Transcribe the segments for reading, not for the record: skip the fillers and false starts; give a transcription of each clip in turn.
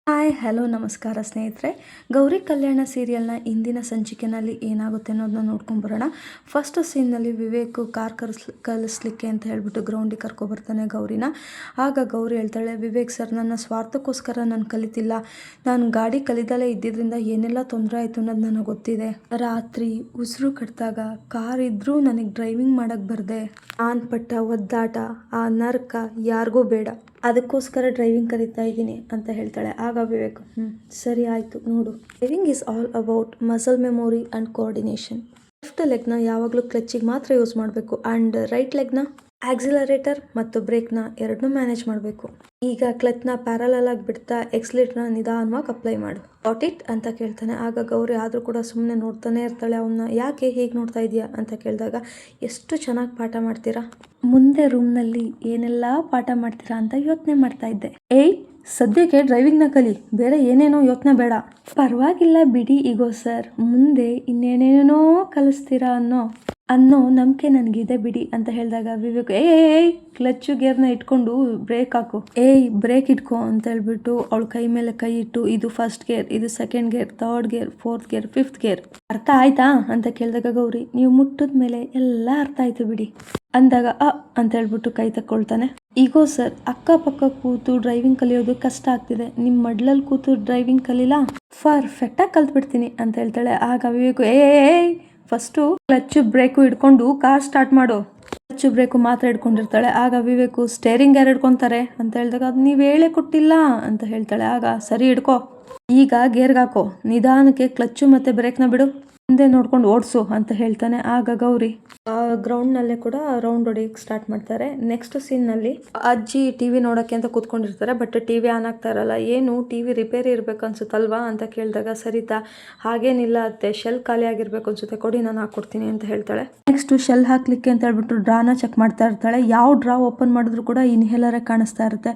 Hi hello ನಮಸ್ಕಾರ ಸ್ನೇಹಿತರೆ. ಗೌರಿ ಕಲ್ಯಾಣ ಸೀರಿಯಲ್ನ ಇಂದಿನ ಸಂಚಿಕೆಯಲ್ಲಿ ಏನಾಗುತ್ತೆ ಅನ್ನೋದನ್ನ ನೋಡ್ಕೊಂಬರೋಣ. ಫಸ್ಟ್ ಸೀನ್ನಲ್ಲಿ ವಿವೇಕ್ ಕಾರ್ ಕಲಿಸ್ಲಿಕ್ಕೆ ಅಂತ ಹೇಳ್ಬಿಟ್ಟು ಗ್ರೌಂಡಿಗೆ ಕರ್ಕೊಬರ್ತಾನೆ ಗೌರಿನ. ಆಗ ಗೌರಿ ಹೇಳ್ತಾಳೆ, ವಿವೇಕ್ ಸರ್ ನನ್ನ ಸ್ವಾರ್ಥಕ್ಕೋಸ್ಕರ ನಾನು ಕಲಿತಿಲ್ಲ, ನಾನು ಗಾಡಿ ಕಲಿದಲೇ ಇದ್ದಿದ್ದರಿಂದ ಏನೆಲ್ಲ ತೊಂದರೆ ಆಯಿತು ಅನ್ನೋದು ನನಗೆ ಗೊತ್ತಿದೆ. ರಾತ್ರಿ ಉಸಿರು ಕಟ್ಟಿದಾಗ ಕಾರ್ ಇದ್ರೂ ನನಗೆ ಡ್ರೈವಿಂಗ್ ಮಾಡೋಕ್ಕೆ ಬರದೆ ನಾನು ಪಟ್ಟ ಒದ್ದಾಟ, ಆ ನರ್ಕ ಯಾರಿಗೂ ಬೇಡ, ಅದಕ್ಕೋಸ್ಕರ ಡ್ರೈವಿಂಗ್ ಕಲಿತಾ ಇದ್ದೀನಿ ಅಂತ ಹೇಳ್ತಾಳೆ. ಆಗ ವಿವೇಕ್ ಸರಿ ಆಯಿತು ನೋಡು, driving is all about muscle memory and coordination. Left ಲೆಗ್ನ ಯಾವಾಗಲೂ ಕ್ಲಚ್ಚಿಗೆ ಮಾತ್ರ ಯೂಸ್ ಮಾಡಬೇಕು ಆ್ಯಂಡ್ ರೈಟ್ ಲೆಗ್ನ ಆಕ್ಸಿಲರೇಟರ್ ಮತ್ತು ಬ್ರೇಕ್ನ ಎರಡನ್ನೂ ಮ್ಯಾನೇಜ್ ಮಾಡಬೇಕು. ಈಗ ಕ್ಲಚ್ನ ಪ್ಯಾರಲಲ್ ಆಗಿ ಬಿಡ್ತಾ ಎಕ್ಸ್ಲೇಟರ್ನ ನಿಧಾನವಾಗಿ ಅಪ್ಲೈ ಮಾಡು. ಗಾಟ್ ಇಟ್ ಅಂತ ಕೇಳ್ತಾನೆ. ಆಗ ಗೌರಿ ಆದರೂ ಕೂಡ ಸುಮ್ಮನೆ ನೋಡ್ತಾನೆ ಇರ್ತಾಳೆ ಅವನ್ನ. ಯಾಕೆ ಹೀಗೆ ನೋಡ್ತಾ ಇದೆಯಾ ಅಂತ ಕೇಳಿದಾಗ, ಎಷ್ಟು ಚೆನ್ನಾಗಿ ಪಾಠ ಮಾಡ್ತೀರಾ, ಮುಂದೆ ರೂಮ್ನಲ್ಲಿ ಏನೆಲ್ಲ ಪಾಠ ಮಾಡ್ತೀರಾ ಅಂತ ಯೋಚನೆ ಮಾಡ್ತಾ ಇದ್ದೆ. ಸದ್ಯಕ್ಕೆ ಡ್ರೈವಿಂಗ್ನ ಕಲಿ, ಬೇರೆ ಏನೇನೋ ಯೋಚನೆ ಬೇಡ. ಪರವಾಗಿಲ್ಲ ಬಿಡಿ ಈಗೋ ಸರ್, ಮುಂದೆ ಇನ್ನೇನೇನೋ ಕಲಿಸ್ತೀರಾ ಅನ್ನೋ ನಂಬಿಕೆ ನನಗಿದೆ ಬಿಡಿ ಅಂತ ಹೇಳಿದಾಗ ವಿವೇಕ್ ಕ್ಲಚ್ ಗೇರ್ನ ಇಟ್ಕೊಂಡು ಬ್ರೇಕ್ ಹಾಕು, ಬ್ರೇಕ್ ಇಟ್ಕೋ ಅಂತ ಹೇಳ್ಬಿಟ್ಟು ಅವಳ ಕೈ ಮೇಲೆ ಕೈ ಇಟ್ಟು, ಇದು ಫಸ್ಟ್ ಗೇರ್, ಇದು second gear, third gear, fourth gear, fifth gear, ಅರ್ಥ ಆಯ್ತಾ ಅಂತ ಕೇಳಿದಾಗ ಗೌರಿ, ನೀವು ಮುಟ್ಟಿದ ಮೇಲೆ ಎಲ್ಲ ಅರ್ಥ ಆಯ್ತು ಬಿಡಿ ಅಂದಾಗ ಅಂತ ಹೇಳ್ಬಿಟ್ಟು ಕೈ ತಕ್ಕೊಳ್ತಾನೆ. ಈಗೋ ಸರ್, ಅಕ್ಕಪಕ್ಕ ಕೂತು ಡ್ರೈವಿಂಗ್ ಕಲಿಯೋದು ಕಷ್ಟ ಆಗ್ತಿದೆ, ನಿಮ್ಮ ಮಡ್ಲಲ್ಲಿ ಕೂತು ಡ್ರೈವಿಂಗ್ ಕಲೀಲಾ, ಪರ್ಫೆಕ್ಟಾಗಿ ಕಲ್ತ್ಬಿಡ್ತೀನಿ ಅಂತ ಹೇಳ್ತಾಳೆ. ಆಗ ವಿವೇಕು ಫಸ್ಟು ಕ್ಲಚ್ ಬ್ರೇಕು ಹಿಡ್ಕೊಂಡು ಕಾರ್ ಸ್ಟಾರ್ಟ್ ಮಾಡು. ಕ್ಲಚ್ ಬ್ರೇಕು ಮಾತ್ರ ಹಿಡ್ಕೊಂಡಿರ್ತಾಳೆ. ಆಗ ವಿವೇಕು ಸ್ಟೇರಿಂಗ್ ಯಾರು ಹಿಡ್ಕೊತಾರೆ ಅಂತ ಹೇಳಿದಾಗ, ಅದು ನೀವು ಹೇಳೇ ಕೊಟ್ಟಿಲ್ಲ ಅಂತ ಹೇಳ್ತಾಳೆ. ಆಗ ಸರಿ ಹಿಡ್ಕೋ, ಈಗ ಗೇರ್ಗೆ ಹಾಕೋ, ನಿಧಾನಕ್ಕೆ ಕ್ಲಚ್ಚು ಮತ್ತು ಬ್ರೇಕ್ನ ಬಿಡು, ಮುಂದೆ ನೋಡ್ಕೊಂಡು ಓಡಿಸು ಅಂತ ಹೇಳ್ತಾನೆ. ಆಗ ಗೌರಿ ಗ್ರೌಂಡ್ನಲ್ಲೇ ಕೂಡ ರೌಂಡ್ ಹೊಡಿಯಕ್ಕೆ ಸ್ಟಾರ್ಟ್ ಮಾಡ್ತಾರೆ. ನೆಕ್ಸ್ಟ್ ಸೀನ್ನಲ್ಲಿ ಅಜ್ಜಿ ಟಿವಿ ನೋಡೋಕ್ಕೆ ಅಂತ ಕೂತ್ಕೊಂಡಿರ್ತಾರೆ, ಬಟ್ ಟಿವಿ ಆನ್ ಆಗ್ತಾ ಇರಲ್ಲ. ಏನು ಟಿವಿ ರಿಪೇರಿ ಇರಬೇಕು ಅನ್ಸುತ್ತಲ್ವಾ ಅಂತ ಕೇಳಿದಾಗ, ಸರಿತಾ ಹಾಗೇನಿಲ್ಲ ಅತ್ತೆ, ಶೆಲ್ ಖಾಲಿ ಆಗಿರ್ಬೇಕು ಅನ್ಸುತ್ತೆ, ಕೊಡಿ ನಾನು ಹಾಕ್ಕೊಡ್ತೀನಿ ಅಂತ ಹೇಳ್ತಾಳೆ. ನೆಕ್ಸ್ಟ್ ಶೆಲ್ ಹಾಕ್ಲಿಕ್ಕೆ ಅಂತ ಹೇಳ್ಬಿಟ್ಟು ಡ್ರಾನ ಚೆಕ್ ಮಾಡ್ತಾ ಇರ್ತಾಳೆ. ಯಾವ ಡ್ರಾ ಓಪನ್ ಮಾಡಿದ್ರು ಕೂಡ ಇನ್ಹೇಲರೇ ಕಾಣಿಸ್ತಾ ಇರುತ್ತೆ.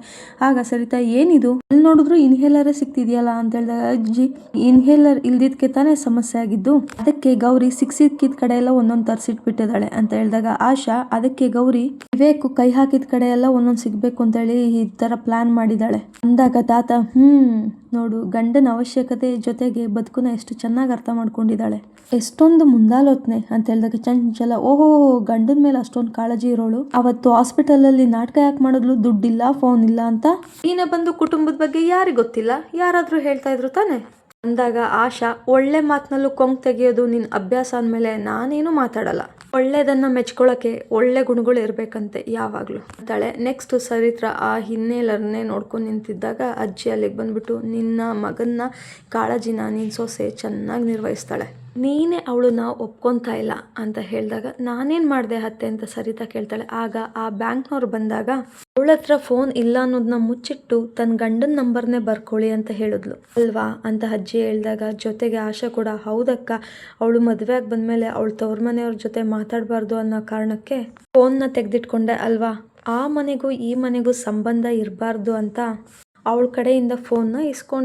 ಆಗ ಸರಿತಾ ಏನಿದು, ಎಲ್ಲಿ ನೋಡಿದ್ರು ಇನ್ಹೇಲರೇ ಸಿಕ್ತಿದೆಯಲ್ಲ ಅಂತ ಹೇಳಿದಾಗ, ಅಜ್ಜಿ ಇನ್ಹೇಲರ್ ಇಲ್ದಿದ್ಕೆ ತಾನೇ ಸಮಸ್ಯೆ ಆಗಿದ್ದು, ಅದಕ್ಕೆ ಗೌರಿ ಸಿಕ್ಕಿದ ಕಡೆ ಎಲ್ಲ ಒಂದೊಂದು ತರಿಸಿಟ್ಬಿಟ್ಟಿದ್ದಾಳೆ ಅಂತ ಹೇಳಿದಾಗ ಆಶಾ, ಅದಕ್ಕೆ ಗೌರಿ ವಿವೇಕ್ ಕೈ ಹಾಕಿದ ಕಡೆ ಎಲ್ಲ ಒಂದೊಂದು ಸಿಗ್ಬೇಕು ಅಂತ ಹೇಳಿ ಈ ತರ ಪ್ಲಾನ್ ಮಾಡಿದಾಳೆ ಅಂದಾಗ ತಾತ ನೋಡು, ಗಂಡನ ಅವಶ್ಯಕತೆ ಜೊತೆಗೆ ಬದುಕುನ ಎಷ್ಟು ಚೆನ್ನಾಗಿ ಅರ್ಥ ಮಾಡ್ಕೊಂಡಿದ್ದಾಳೆ, ಎಷ್ಟೊಂದು ಮುಂದಾಲೋಚನೆ ಅಂತ ಹೇಳಿದಾಗ ಚಂಚಲ, ಓಹೋ ಗಂಡನ ಮೇಲೆ ಅಷ್ಟೊಂದು ಕಾಳಜಿ ಇರೋಳು, ಅವತ್ತು ಹಾಸ್ಪಿಟಲ್ ಅಲ್ಲಿ ನಾಟಕ ಯಾಕೆ ಮಾಡಿದ್ಲು, ದುಡ್ಡಿಲ್ಲ ಫೋನ್ ಇಲ್ಲ ಅಂತ, ನೀನೇ ಬಂದು ಕುಟುಂಬದ ಬಗ್ಗೆ ಯಾರಿಗೆ ಗೊತ್ತಿಲ್ಲ, ಯಾರಾದ್ರೂ ಹೇಳ್ತಾ ಇದ್ರು ತಾನೆ ಅಂದಾಗ ಆಶಾ, ಒಳ್ಳೆ ಮಾತಿನಲ್ಲೂ ಕೊಂಗ್ ತೆಗೆಯೋದು ನಿನ್ನ ಅಭ್ಯಾಸ ಅಂದಮೇಲೆ ನಾನೇನು ಮಾತಾಡಲ್ಲ, ಒಳ್ಳೆದನ್ನ ಮೆಚ್ಕೊಳ್ಳೋಕೆ ಒಳ್ಳೆ ಗುಣಗಳು ಇರಬೇಕಂತೆ ಯಾವಾಗಲೂ ಅಂತಾಳೆ. ನೆಕ್ಸ್ಟ್ ಸರಿತ್ರ ಆ ಹಿನ್ನೆಲರ್ನೇ ನೋಡ್ಕೊಂಡು ನಿಂತಿದ್ದಾಗ ಅಜ್ಜಿ ಅಲ್ಲಿಗೆ ಬಂದ್ಬಿಟ್ಟು, ನಿನ್ನ ಮಗನ್ನ ಕಾಳಜಿನ ನಿನ್ನ ಸೊಸೆ ಚೆನ್ನಾಗಿ ನಿರ್ವಹಿಸ್ತಾಳೆ, ನೀನೇ ಅವಳನ್ನ ಒಪ್ಕೊತಾ ಇಲ್ಲ ಅಂತ ಹೇಳಿದಾಗ, ನಾನೇನು ಮಾಡಿದೆ ಅತ್ತೆ ಅಂತ ಸರಿತಾ ಕೇಳ್ತಾಳೆ. ಆಗ ಆ ಬ್ಯಾಂಕ್ನವ್ರು ಬಂದಾಗ ಅವಳ ಹತ್ರ ಫೋನ್ ಇಲ್ಲ ಅನ್ನೋದನ್ನ ಮುಚ್ಚಿಟ್ಟು ತನ್ನ ಗಂಡನ ನಂಬರ್ನೇ ಬರ್ಕೊಳ್ಳಿ ಅಂತ ಹೇಳಿದ್ಲು ಅಲ್ವಾ ಅಂತ ಅಜ್ಜಿ ಹೇಳಿದಾಗ, ಜೊತೆಗೆ ಆಶಾ ಕೂಡ, ಹೌದಕ್ಕ, ಅವಳು ಮದುವೆ ಆಗಿ ಬಂದಮೇಲೆ ಅವಳು ತವ್ರ ಮನೆಯವ್ರ ಜೊತೆ ಮಾತಾಡಬಾರ್ದು ಅನ್ನೋ ಕಾರಣಕ್ಕೆ ಫೋನ್ನ ತೆಗೆದಿಟ್ಕೊಂಡೆ ಅಲ್ವಾ, ಆ ಮನೆಗೂ ಈ ಮನೆಗೂ ಸಂಬಂಧ ಇರಬಾರ್ದು ಅಂತ ಅವಳ ಕಡೆಯಿಂದ ಫೋನ್ನ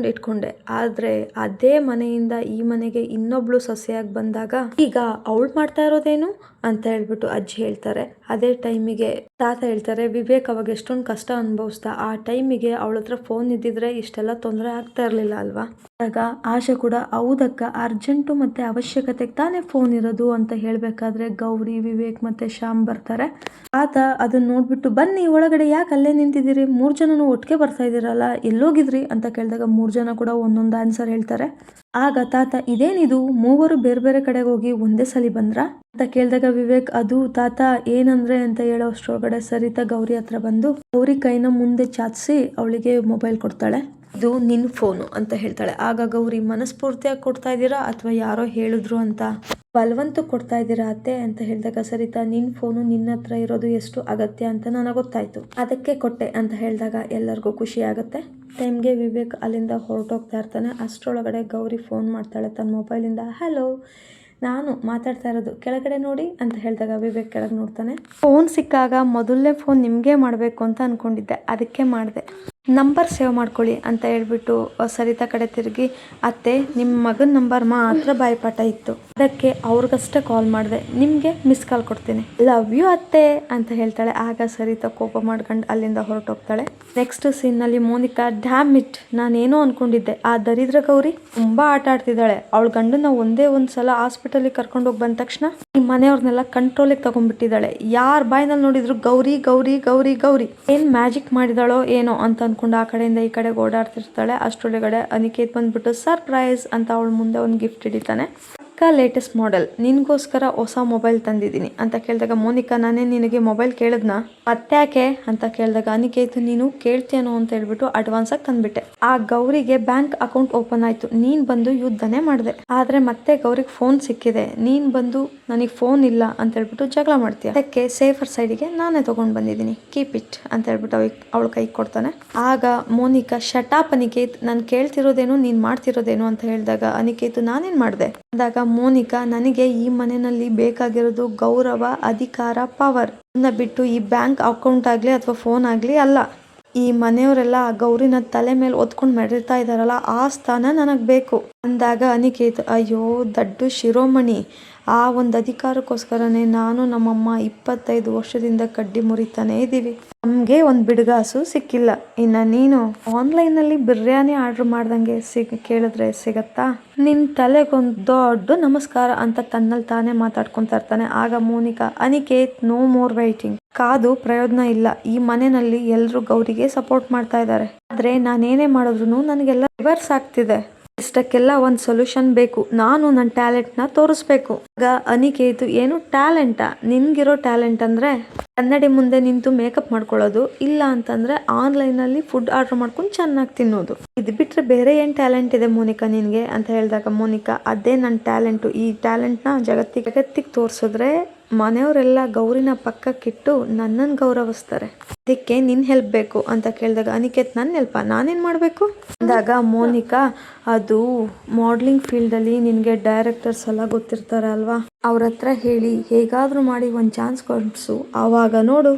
ಇಟ್ಕೊಂಡೆ. ಆದರೆ ಅದೇ ಮನೆಯಿಂದ ಈ ಮನೆಗೆ ಇನ್ನೊಬ್ಳು ಸೊಸೆಯಾಗಿ ಬಂದಾಗ ಈಗ ಅವಳು ಮಾಡ್ತಾ ಇರೋದೇನು ಅಂತ ಹೇಳ್ಬಿಟ್ಟು ಅಜ್ಜಿ ಹೇಳ್ತಾರೆ. ಅದೇ ಟೈಮಿಗೆ ತಾತ ಹೇಳ್ತಾರೆ, ವಿವೇಕ್ ಅವಾಗ ಎಷ್ಟೊಂದು ಕಷ್ಟ ಅನುಭವಿಸ್ತಾ, ಆ ಟೈಮಿಗೆ ಅವಳ ಹತ್ರ ಫೋನ್ ಇದ್ದಿದ್ರೆ ಇಷ್ಟೆಲ್ಲ ತೊಂದರೆ ಆಗ್ತಾ ಇರಲಿಲ್ಲ ಅಲ್ವಾ. ಆಗ ಆಶಾ ಕೂಡ, ಹೌದಕ್ಕ, ಅರ್ಜೆಂಟು ಮತ್ತೆ ಅವಶ್ಯಕತೆಗೆ ತಾನೇ ಫೋನ್ ಇರೋದು ಅಂತ ಹೇಳಬೇಕಾದ್ರೆ ಗೌರಿ, ವಿವೇಕ್ ಮತ್ತೆ ಶ್ಯಾಮ್ ಬರ್ತಾರೆ. ತಾತ ಅದನ್ನ ನೋಡ್ಬಿಟ್ಟು, ಬನ್ನಿ ಒಳಗಡೆ, ಯಾಕೆ ಅಲ್ಲೇ ನಿಂತಿದ್ದೀರಿ, 3 ಜನನು ಒಟ್ಟಿಗೆ ಬರ್ತಾ ಇದ್ದೀರಲ್ಲ, ಎಲ್ಲೋಗಿದ್ರಿ ಅಂತ ಕೇಳಿದಾಗ 3 ಜನ ಕೂಡ ಒಂದೊಂದು ಆನ್ಸರ್ ಹೇಳ್ತಾರೆ. ಆಗ ತಾತ, ಇದೇನಿದು, ಮೂವರು ಬೇರೆ ಬೇರೆ ಕಡೆಗೆ ಹೋಗಿ ಒಂದೇ ಸಲ ಬಂದ್ರ ಅಂತ ಕೇಳಿದಾಗ ವಿವೇಕ್, ಅದು ತಾತ ಏನಂದ್ರೆ ಅಂತ ಹೇಳೋ ಅಷ್ಟರೊಳಗಡೆ ಸರಿತಾ ಗೌರಿ ಹತ್ರ ಬಂದು ಗೌರಿ ಕೈನ ಮುಂದೆ ಚಾಚಿಸಿ ಅವಳಿಗೆ ಮೊಬೈಲ್ ಕೊಡ್ತಾಳೆ. ಇದು ನಿನ್ನ ಫೋನು ಅಂತ ಹೇಳ್ತಾಳೆ. ಆಗ ಗೌರಿ, ಮನಸ್ಫೂರ್ತಿಯಾಗಿ ಕೊಡ್ತಾ ಇದ್ದೀರಾ ಅಥವಾ ಯಾರೋ ಹೇಳಿದ್ರು ಅಂತ ಬಲವಂತ ಕೊಡ್ತಾ ಇದ್ದೀರಾ ಅತ್ತೆ ಅಂತ ಹೇಳಿದಾಗ ಸರಿತಾ, ನಿನ್ನ ಫೋನು ನಿನ್ನ ಹತ್ರ ಇರೋದು ಎಷ್ಟು ಅಗತ್ಯ ಅಂತ ನನಗೆ ಗೊತ್ತಾಯ್ತು, ಅದಕ್ಕೆ ಕೊಟ್ಟೆ ಅಂತ ಹೇಳಿದಾಗ ಎಲ್ಲರಿಗೂ ಖುಷಿ ಆಗುತ್ತೆ. ಟೈಮ್ಗೆ ವಿವೇಕ್ ಅಲ್ಲಿಂದ ಹೊರಟೋಗ್ತಾ ಇರ್ತಾನೆ. ಅಷ್ಟರೊಳಗಡೆ ಗೌರಿ ಫೋನ್ ಮಾಡ್ತಾಳೆ ತನ್ನ ಮೊಬೈಲಿಂದ, ಹಲೋ, ನಾನು ಮಾತಾಡ್ತಾ ಇರೋದು ಕೆಳಗಡೆ ನೋಡಿ ಅಂತ ಹೇಳಿದಾಗ ವಿವೇಕ್ ಕೆಳಗೆ ನೋಡ್ತಾನೆ. ಫೋನ್ ಸಿಕ್ಕಾಗ ಮೊದಲನೇ ಫೋನ್ ನಿಮಗೆ ಮಾಡಬೇಕು ಅಂತ ಅಂದ್ಕೊಂಡಿದ್ದೆ, ಅದಕ್ಕೆ ಮಾಡಿದೆ. ನಂಬರ್ ಸೇವ್ ಮಾಡ್ಕೊಳ್ಳಿ ಅಂತ ಹೇಳ್ಬಿಟ್ಟು ಸರಿತಾ ಕಡೆ ತಿರುಗಿ, ಅತ್ತೆ ನಿಮ್ಮ ಮಗನ ನಂಬರ್ ಮಾತ್ರ ಬಾಯ್ಪಾಠ ಇತ್ತು, ಅದಕ್ಕೆ ಅವ್ರಿಗಷ್ಟೇ ಕಾಲ್ ಮಾಡಿದೆ, ನಿಮಗೆ ಮಿಸ್ ಕಾಲ್ ಕೊಡ್ತೀನಿ, ಲವ್ ಯು ಅತ್ತೆ ಅಂತ ಹೇಳ್ತಾಳೆ. ಆಗ ಸರಿತಾ ಕೋಪ ಮಾಡ್ಕೊಂಡು ಅಲ್ಲಿಂದ ಹೊರಟೋಗ್ತಾಳೆ. ನೆಕ್ಸ್ಟ್ ಸೀನ್ನಲ್ಲಿ ಮೋನಿಕಾ, ಡ್ಯಾಮ್ ಇಟ್, ನಾನೇನೋ ಅನ್ಕೊಂಡಿದ್ದೆ, ಆ ದರಿದ್ರ ಗೌರಿ ತುಂಬಾ ಆಟ ಆಡ್ತಿದ್ದಾಳೆ, ಅವಳ ಗಂಡನ ಒಂದೇ ಒಂದ್ಸಲ ಹಾಸ್ಪಿಟಲ್ಗೆ ಕರ್ಕೊಂಡು ಹೋಗಿ ಬಂದ ತಕ್ಷಣ ಈ ಮನೆಯವ್ರನ್ನೆಲ್ಲ ಕಂಟ್ರೋಲಿಗೆ ತಗೊಂಡ್ಬಿಟ್ಟಿದ್ದಾಳೆ. ಯಾರ ಬಾಯಿನಲ್ಲಿ ನೋಡಿದ್ರು ಗೌರಿ ಗೌರಿ ಗೌರಿ ಗೌರಿ, ಏನ್ ಮ್ಯಾಜಿಕ್ ಮಾಡಿದಾಳೋ ಏನೋ ಅಂತ ಅನ್ಕೊಂಡು ಆ ಕಡೆಯಿಂದ ಈ ಕಡೆ ಓಡಾಡ್ತಿರ್ತಾಳೆ. ಅಷ್ಟರೊಳಗಡೆ ಅನಿಕೇತ್ ಬಂದ್ಬಿಟ್ಟು ಸರ್ಪ್ರೈಸ್ ಅಂತ ಅವಳ ಮುಂದೆ ಒಂದು ಗಿಫ್ಟ್ ಹಿಡಿತಾನೆ. ಲೇಟೆಸ್ಟ್ ಮಾಡೆಲ್, ನಿನ್ಗೋಸ್ಕರ ಹೊಸ ಮೊಬೈಲ್ ತಂದಿದ್ದೀನಿ ಅಂತ ಕೇಳಿದಾಗ ಮೋನಿಕಾ, ನಾನೇ ನಿನಗೆ ಮೊಬೈಲ್ ಕೇಳಿದ್ನಾ, ಮತ್ತೆ ಯಾಕೆ ಅಂತ ಕೇಳಿದಾಗ ಅನಿಕೇತ್, ನೀನು ಕೇಳ್ತೇನೋ ಅಂತ ಹೇಳ್ಬಿಟ್ಟು ಅಡ್ವಾನ್ಸ್ ಆಗಿ ತಂದ್ಬಿಟ್ಟೆ. ಆ ಗೌರಿಗೆ ಬ್ಯಾಂಕ್ ಅಕೌಂಟ್ ಓಪನ್ ಆಯ್ತು, ನೀನ್ ಬಂದು ಯುದ್ಧನೇ ಮಾಡಿದೆ, ಆದ್ರೆ ಮತ್ತೆ ಗೌರಿಗೆ ಫೋನ್ ಸಿಕ್ಕಿದೆ, ನೀನ್ ಬಂದು ನನಗೆ ಫೋನ್ ಇಲ್ಲ ಅಂತ ಹೇಳ್ಬಿಟ್ಟು ಜಗಳ ಮಾಡ್ತೀಯ, ಅದಕ್ಕೆ ಸೇಫರ್ ಸೈಡಿಗೆ ನಾನೇ ತಗೊಂಡ್ ಬಂದಿದ್ದೀನಿ, ಕೀಪ್ ಇಟ್ ಅಂತ ಹೇಳ್ಬಿಟ್ಟು ಅವಳ ಕೈ ಕೊಡ್ತಾನೆ. ಆಗ ಮೋನಿಕಾ, ಶಟಾಪ್ ಅನಿಕೇತ್, ನಾನು ಕೇಳ್ತಿರೋದೇನು ನೀನ್ ಮಾಡ್ತಿರೋದೇನು ಅಂತ ಹೇಳಿದಾಗ ಅನಿಕೇತ್, ನಾನೇನ್ ಮಾಡಿದೆ ಅಂದಾಗ ಮೋನಿಕಾ, ನನಗೆ ಈ ಮನೆಯಲ್ಲಿ ಬೇಕಾಗಿರೋದು ಗೌರವ, ಅಧಿಕಾರ, ಪವರ್, ಬಿಟ್ಟು ಈ ಬ್ಯಾಂಕ್ ಅಕೌಂಟ್ ಆಗ್ಲಿ ಅಥವಾ ಫೋನ್ ಆಗ್ಲಿ ಅಲ್ಲ. ಈ ಮನೆಯವರೆಲ್ಲ ಆ ಗೌರಿನ ತಲೆ ಮೇಲೆ ಒತ್ಕೊಂಡು ಮೆರಿತಾ ಇದಾರಲ್ಲ, ಆ ಸ್ಥಾನ ನನಗ್ ಬೇಕು ಅಂದಾಗ ಅನಿಕೇತ್, ಅಯ್ಯೋ ದಡ್ಡು ಶಿರೋಮಣಿ, ಆ ಒಂದು ಅಧಿಕಾರಕ್ಕೋಸ್ಕರನೇ ನಾನು ನಮ್ಮಮ್ಮ 25 ವರ್ಷದಿಂದ ಕಡ್ಡಿ ಮುರಿತಾನೆ ಇದ್ದೀವಿ, ನಮ್ಗೆ ಒಂದು ಬಿಡುಗಾಸು ಸಿಕ್ಕಿಲ್ಲ, ಇನ್ನ ನೀನು ಆನ್ಲೈನಲ್ಲಿ ಬಿರಿಯಾನಿ ಆರ್ಡರ್ ಮಾಡ್ದಂಗೆ ಕೇಳಿದ್ರೆ ಸಿಗತ್ತಾ, ನಿನ್ ತಲೆಗೊಂದು ದೊಡ್ಡ ನಮಸ್ಕಾರ ಅಂತ ತನ್ನಲ್ಲಿ ತಾನೇ ಮಾತಾಡ್ಕೊಂತ ಇರ್ತಾನೆ. ಆಗ Monika, Aniket, no more waiting, ಕಾದು ಪ್ರಯೋಜನ ಇಲ್ಲ, ಈ ಮನೆಯಲ್ಲಿ ಎಲ್ಲರೂ ಗೌರಿಗೆ ಸಪೋರ್ಟ್ ಮಾಡ್ತಾ ಇದ್ದಾರೆ, ಆದ್ರೆ ನಾನೇನೇ ಮಾಡಿದ್ರು ನನಗೆಲ್ಲ ರಿವರ್ಸ್ ಆಗ್ತಿದೆ, ಇಷ್ಟಕ್ಕೆಲ್ಲ ಒಂದು ಸೊಲ್ಯೂಷನ್ ಬೇಕು, ನಾನು ನನ್ನ ಟ್ಯಾಲೆಂಟ್ನ ತೋರಿಸ್ಬೇಕು. ಆಗ ಅನಿಕೇತ್, ಏನು ಟ್ಯಾಲೆಂಟಾ, ನಿನ್ಗಿರೋ ಟ್ಯಾಲೆಂಟ್ ಅಂದ್ರೆ ಕನ್ನಡಿ ಮುಂದೆ ನಿಂತು ಮೇಕಪ್ ಮಾಡ್ಕೊಳ್ಳೋದು, ಇಲ್ಲ ಅಂತಂದ್ರೆ ಆನ್ಲೈನಲ್ಲಿ ಫುಡ್ ಆರ್ಡರ್ ಮಾಡ್ಕೊಂಡು ಚೆನ್ನಾಗಿ ತಿನ್ನೋದು, ಇದು ಬಿಟ್ರೆ ಬೇರೆ ಏನು ಟ್ಯಾಲೆಂಟ್ ಇದೆ ಮೋನಿಕಾ ನಿನ್ಗೆ ಅಂತ ಹೇಳಿದಾಗ ಮೋನಿಕಾ, ಅದೇ ನನ್ನ ಟ್ಯಾಲೆಂಟು, ಈ ಟ್ಯಾಲೆಂಟ್ನ ಜಗತ್ತಿಗೆ ತೋರಿಸಿದ್ರೆ ಮನೆಯವರೆಲ್ಲ ಗೌರಿನ ಪಕ್ಕಕ್ಕಿಟ್ಟು ನನ್ನನ್ನು ಗೌರವಿಸ್ತಾರೆ, ಅದಕ್ಕೆ ನಿನ್ ಹೆಲ್ಪ್ ಬೇಕು ಅಂತ ಕೇಳಿದಾಗ ಅನಿಕೇತ್, ನನ್ನ ಹೆಲ್ಪ್ ನಾನೇನು ಮಾಡಬೇಕು ಅಂದಾಗ ಮೋನಿಕಾ, ಅದು ಮಾಡಲಿಂಗ್ ಫೀಲ್ಡಲ್ಲಿ ನಿನಗೆ ಡೈರೆಕ್ಟರ್ಸ್ ಎಲ್ಲ ಗೊತ್ತಿರ್ತಾರೆ ಅಲ್ವಾ, ಅವ್ರ ಹತ್ರ ಹೇಳಿ ಹೇಗಾದರೂ ಮಾಡಿ ಒಂದು ಚಾನ್ಸ್ ಕೊಡಿಸು, ಆವಾಗ ನೋಡು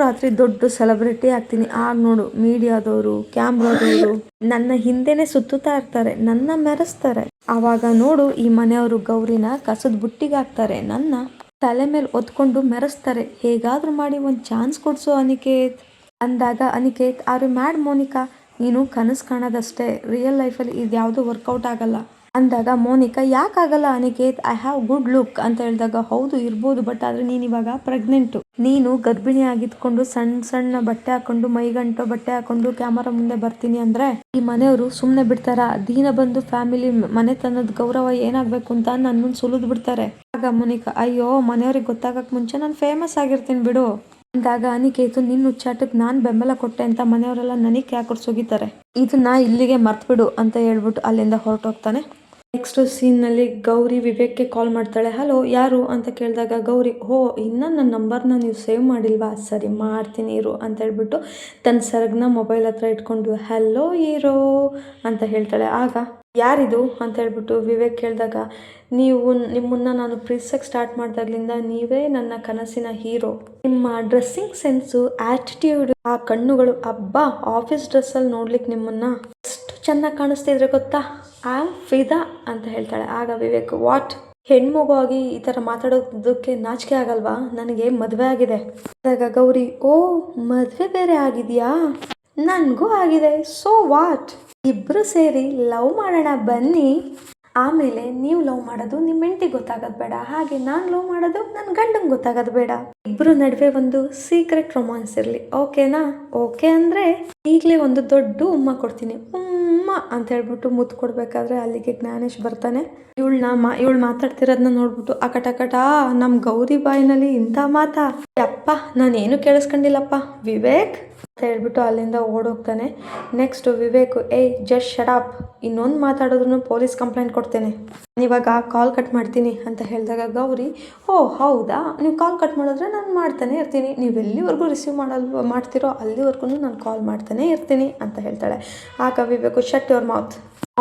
ರಾತ್ರಿ ದೊಡ್ಡ ಸೆಲೆಬ್ರಿಟಿ ಆಗ್ತೀನಿ, ಆಗ ನೋಡು ಮೀಡಿಯಾದವರು, ಕ್ಯಾಮ್ರಾದವರು ನನ್ನ ಹಿಂದೆನೆ ಸುತ್ತುತ್ತಾ ಇರ್ತಾರೆ, ನನ್ನ ಮೆರೆಸ್ತಾರೆ, ಆವಾಗ ನೋಡು ಈ ಮನೆಯವರು ಗೌರಿನ ಕಸದ ಬುಟ್ಟಿಗೆ ಹಾಕ್ತಾರೆ, ನನ್ನ ತಲೆ ಮೇಲೆ ಒತ್ಕೊಂಡು ಮೆರೆಸ್ತಾರೆ, ಹೇಗಾದ್ರೂ ಮಾಡಿ ಒಂದು ಚಾನ್ಸ್ ಕೊಡ್ಸು ಅನಿಕೇತ್ ಅಂದಾಗ ಅನಿಕೇತ್, ಆರು ಮ್ಯಾಡ್ ಮೋನಿಕಾ, ನೀನು ಕನಸು ಕಾಣೋದಷ್ಟೇ, ರಿಯಲ್ ಲೈಫಲ್ಲಿ ಇದು ಯಾವುದು ವರ್ಕೌಟ್ ಆಗಲ್ಲ ಅಂದಾಗ ಮೋನಿಕಾ, ಯಾಕಾಗಲ್ಲ Aniket, I have good look ಅಂತ ಹೇಳಿದಾಗ ಹೌದು ಇರ್ಬೋದು, ಬಟ್ ಆದ್ರೆ ನೀನು ಇವಾಗ ಪ್ರೆಗ್ನೆಂಟು, ನೀನು ಗರ್ಭಿಣಿ ಆಗಿದ್ಕೊಂಡು ಸಣ್ಣ ಸಣ್ಣ ಬಟ್ಟೆ ಹಾಕೊಂಡು ಮೈಗಂಟೋ ಬಟ್ಟೆ ಹಾಕೊಂಡು ಕ್ಯಾಮರಾ ಮುಂದೆ ಬರ್ತೀನಿ ಅಂದ್ರೆ ಈ ಮನೆಯವರು ಸುಮ್ಮನೆ ಬಿಡ್ತಾರ, ದೀನ ಬಂದು ಫ್ಯಾಮಿಲಿ ಮನೆತನದ ಗೌರವ ಏನಾಗಬೇಕು ಅಂತ ನನ್ನ ಸುಲಿದು ಬಿಡ್ತಾರೆ. ಆಗ ಮೋನಿಕಾ, ಅಯ್ಯೋ ಮನೆಯವ್ರಿಗೆ ಗೊತ್ತಾಗಕ್ಕೆ ಮುಂಚೆ ನಾನು ಫೇಮಸ್ ಆಗಿರ್ತೀನಿ ಬಿಡು ಅಂದಾಗ ಅನಿಕೇತು, ನಿನ್ನ ಹುಚ್ಚಾಟಕ್ಕೆ ನಾನು ಬೆಂಬಲ ಕೊಟ್ಟೆ ಅಂತ ಮನೆಯವರೆಲ್ಲ ನನಗೆ ಕ್ಯಾಕೊಡ್ಸೋಗಿದ್ದಾರೆ, ಇದನ್ನ ಇಲ್ಲಿಗೆ ಮರ್ತ್ಬಿಡು ಅಂತ ಹೇಳ್ಬಿಟ್ಟು ಅಲ್ಲಿಂದ ಹೊರಟೋಗ್ತಾನೆ. ನೆಕ್ಸ್ಟ್ ಸೀನ್ನಲ್ಲಿ ಗೌರಿ ವಿವೇಕ್ಗೆ ಕಾಲ್ ಮಾಡ್ತಾಳೆ. ಹಲೋ ಯಾರು ಅಂತ ಕೇಳಿದಾಗ ಗೌರಿ, ಹೋ ಇನ್ನೂ ನನ್ನ ನಂಬರ್ನ ನೀವು ಸೇವ್ ಮಾಡಿಲ್ವಾ, ಸರಿ ಮಾಡ್ತೀನಿ ಇರು ಅಂತ ಹೇಳ್ಬಿಟ್ಟು ತನ್ನ ಸರಗನ್ನ ಮೊಬೈಲ್ ಹತ್ರ ಇಟ್ಕೊಂಡು ಹಲೋ ಹೀರೋ ಅಂತ ಹೇಳ್ತಾಳೆ. ಆಗ ಯಾರಿದು ಅಂತ ಹೇಳ್ಬಿಟ್ಟು ವಿವೇಕ್ ಕೇಳಿದಾಗ, ನಿಮ್ಮನ್ನ ನಾನು ಪ್ರೀತಿಸಕ್ಕೆ ಸ್ಟಾರ್ಟ್ ಮಾಡಿದಾಗ್ಲಿಂದ ನೀವೇ ನನ್ನ ಕನಸಿನ ಹೀರೋ, ನಿಮ್ಮ ಡ್ರೆಸ್ಸಿಂಗ್ ಸೆನ್ಸು, ಆಟಿಟ್ಯೂಡ್, ಆ ಕಣ್ಣುಗಳು, ಅಬ್ಬಾ ಆಫೀಸ್ ಡ್ರೆಸ್ಸಲ್ಲಿ ನೋಡ್ಲಿಕ್ಕೆ ನಿಮ್ಮನ್ನ ಎಷ್ಟು ಚೆನ್ನಾಗಿ ಕಾಣಿಸ್ತಿದ್ರೆ ಗೊತ್ತಾ, ಐ ಆಮ್ ಫಿದಾ ಅಂತ ಹೇಳ್ತಾಳೆ. ಆಗ ವಿವೇಕ್, ವಾಟ್, ಹೆಣ್ಮಗು ಆಗಿ ಈ ಥರ ಮಾತಾಡೋದಕ್ಕೆ ನಾಚಿಕೆ ಆಗಲ್ವಾ, ನನಗೆ ಮದುವೆ ಆಗಿದೆ. ಆಗ ಗೌರಿ, ಓ ಮದುವೆ ಬೇರೆ ಆಗಿದೆಯಾ, ನನಗೂ ಆಗಿದೆ, ಸೋ ವಾಟ್, ಇಬ್ಬರು ಸೇರಿ ಲವ್ ಮಾಡೋಣ ಬನ್ನಿ, ಆಮೇಲೆ ನೀವು ಲವ್ ಮಾಡೋದು ನಿಮ್ಮ ಹೆಂಡತಿಗೆ ಗೊತ್ತಾಗೋದು ಬೇಡ, ಹಾಗೆ ನಾನು ಲವ್ ಮಾಡೋದು ನನ್ನ ಗಂಡಂಗೆ ಗೊತ್ತಾಗೋದು ಬೇಡ, ಇಬ್ಬರು ನಡುವೆ ಒಂದು ಸೀಕ್ರೆಟ್ ರೊಮ್ಯಾನ್ಸ್ ಇರಲಿ, ಓಕೆನಾ, ಓಕೆ ಅಂದರೆ ಈಗಲೇ ಒಂದು ದೊಡ್ಡ ಉಮ್ಮ ಕೊಡ್ತೀನಿ, ಉಮ್ಮ ಅಂತ ಹೇಳ್ಬಿಟ್ಟು ಮುತ್ತು ಕೊಡ್ಬೇಕಾದ್ರೆ ಅಲ್ಲಿಗೆ ಜ್ಞಾನೇಶ್ ಬರ್ತಾನೆ. ಇವಳು ಮಾತಾಡ್ತಿರೋದನ್ನ ನೋಡ್ಬಿಟ್ಟು ಅಕಟ ನಮ್ಮ ಗೌರಿ ಬಾಯಿನಲ್ಲಿ ಇಂಥ ಮಾತಾ, ಅಪ್ಪ ನಾನೇನು ಕೇಳಿಸ್ಕೊಂಡಿಲ್ಲಪ್ಪ ವಿವೇಕ್ ಅಂತ ಹೇಳ್ಬಿಟ್ಟು ಅಲ್ಲಿಂದ ಓಡೋಗ್ತಾನೆ. ನೆಕ್ಸ್ಟ್ ವಿವೇಕ್, ಏಯ್ ಜಸ್ಟ್ ಶಟಾಪ್, ಇನ್ನೊಂದು ಮಾತಾಡೋದ್ರೂ ಪೊಲೀಸ್ ಕಂಪ್ಲೇಂಟ್ ಕೊಡ್ತೇನೆ, ಇವಾಗ ಕಾಲ್ ಕಟ್ ಮಾಡ್ತೀನಿ ಅಂತ ಹೇಳಿದಾಗ ಗೌರಿ, ಓ ಹೌದಾ, ನೀವು ಕಾಲ್ ಕಟ್ ಮಾಡಿದ್ರೆ ನಾನು ಮಾಡ್ತಾನೆ ಇರ್ತೀನಿ, ನೀವು ಎಲ್ಲಿವರೆಗೂ ರಿಸೀವ್ ಮಾಡ್ತೀರೋ ಅಲ್ಲಿವರೆಗೂ ನಾನು ಕಾಲ್ ಮಾಡ್ತಾನೆ ಇರ್ತೀನಿ ಅಂತ ಹೇಳ್ತಾಳೆ. ಆಗ Vivek, shut your mouth,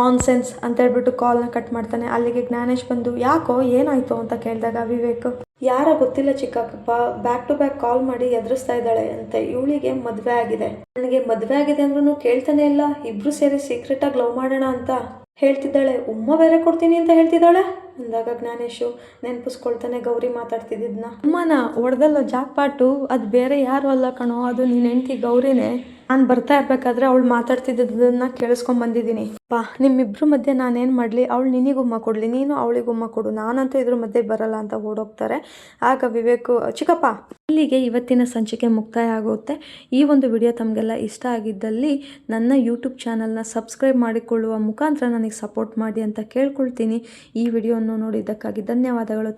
on sense ಅಂತ ಹೇಳ್ಬಿಟ್ಟು ಕಾಲ್ನ ಕಟ್ ಮಾಡ್ತಾನೆ. ಅಲ್ಲಿಗೆ ಜ್ಞಾನೇಶ್ ಬಂದು, ಯಾಕೋ ಏನಾಯ್ತು ಅಂತ ಕೇಳಿದಾಗ ವಿವೇಕ್, ಯಾರ ಗೊತ್ತಿಲ್ಲ ಚಿಕ್ಕಪ್ಪ ಬ್ಯಾಕ್ ಟು ಬ್ಯಾಕ್ ಕಾಲ್ ಮಾಡಿ ಎದುರಿಸ್ತಾ ಇದ್ದಾಳೆ ಅಂತೆ. ಇವಳಿಗೆ ಮದುವೆ ಆಗಿದೆ, ನನಗೆ ಮದುವೆ ಆಗಿದೆ ಅಂದ್ರೂ ಕೇಳ್ತಾನೆ ಇಲ್ಲ. ಇಬ್ರು ಸೇರಿ ಸೀಕ್ರೆಟಾಗಿ ಲವ್ ಮಾಡೋಣ ಅಂತ ಹೇಳ್ತಿದ್ದಾಳೆ. ಉಮ್ಮ ಬೇರೆ ಕೊಡ್ತೀನಿ ಅಂತ ಹೇಳ್ತಿದ್ದಾಳೆ ಅಂದಾಗ ಜ್ಞಾನೇಶು ನೆನಪಿಸ್ಕೊಳ್ತಾನೆ ಗೌರಿ ಮಾತಾಡ್ತಿದ್ದನ್ನ. ಉಮ್ಮನ ಹೊಡೆದಲ್ಲೋ ಜಾಕ್ಪಾಟು, ಅದು ಬೇರೆ ಯಾರು ಅಲ್ಲ ಕಣೋ, ಅದು ನೀನು ಹೆಂಡತಿ ಗೌರಿನೇ. ನಾನು ಬರ್ತಾ ಇರ್ಬೇಕಾದ್ರೆ ಅವಳು ಮಾತಾಡ್ತಿದ್ದದನ್ನ ಕೇಳಿಸ್ಕೊಂಡ್ ಬಂದಿದ್ದೀನಿ. ನಿಮ್ಮಿಬ್ರು ಮಧ್ಯೆ ನಾನೇನು ಮಾಡಲಿ, ಅವಳು ನಿನಗುಮ್ಮ ಕೊಡಲಿ, ನೀನು ಅವಳಿಗುಮ್ಮ ಕೊಡು, ನಾನಂತೂ ಇದ್ರ ಮಧ್ಯೆ ಬರಲ್ಲ ಅಂತ ಓಡೋಗ್ತಾರೆ. ಆಗ ವಿವೇಕು, ಚಿಕ್ಕಪ್ಪ ಇಲ್ಲಿಗೆ ಇವತ್ತಿನ ಸಂಚಿಕೆ ಮುಕ್ತಾಯ ಆಗುತ್ತೆ. ಈ ಒಂದು ವಿಡಿಯೋ ತಮಗೆಲ್ಲ ಇಷ್ಟ ಆಗಿದ್ದಲ್ಲಿ ನನ್ನ ಯೂಟ್ಯೂಬ್ ಚಾನಲ್ನ ಸಬ್ಸ್ಕ್ರೈಬ್ ಮಾಡಿಕೊಳ್ಳುವ ಮುಖಾಂತರ ನನಗೆ ಸಪೋರ್ಟ್ ಮಾಡಿ ಅಂತ ಕೇಳ್ಕೊಳ್ತೀನಿ. ಈ ವಿಡಿಯೋವನ್ನು ನೋಡಿದ್ದಕ್ಕಾಗಿ ಧನ್ಯವಾದಗಳು.